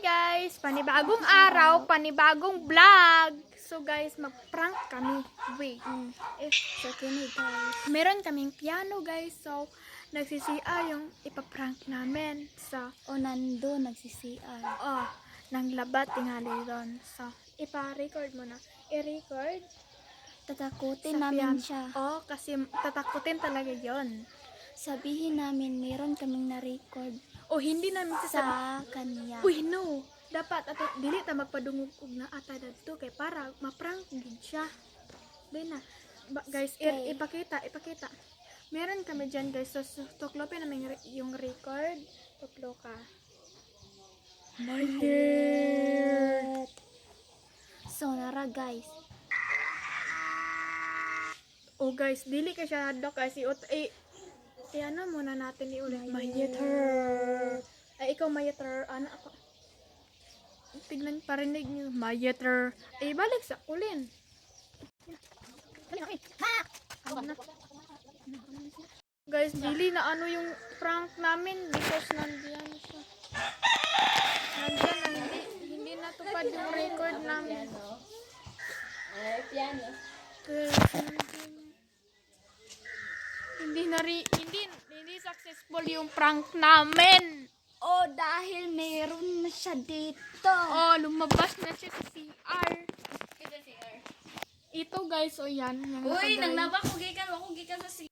guys! Panibagong araw, panibagong vlog! So guys, mag-prank kami. Wait. Guys. Meron kaming piano guys. So, nagsisiya yung ipaprank namin sa Nando, nagsi-CR. ng labat tingali doon. So, ipa-record mo na. I-record Tatakutin sa namin piano. siya. Kasi tatakutin talaga yon. Sabihin namin, meron kaming na-record Hindi namin sasabihin. sa kanya. Uy, no. Dapat ato dili ta magpadungog og na ata dadto kay para ma-prank gid siya. Dili na. Guys, Okay. ipakita. Meron kami diyan guys. So, tuklopin namin yung record. Tuklo ka. So, nara guys. Guys, dili ka siya hadlok kasi ano muna natin iulit. Ikaw mayeter. Ako. Tignan parinig niyo. Mayeter. Balik sa kulin. Guys, dili na ano yung prank namin because nandiyan siya. Nandiyan na hindi natupad yung record namin. Piano. Hindi successful yung prank namin. Dahil meron na siya dito. Lumabas na siya sa CR. Ito guys, yan. Uy, nanglaba ko gikan sa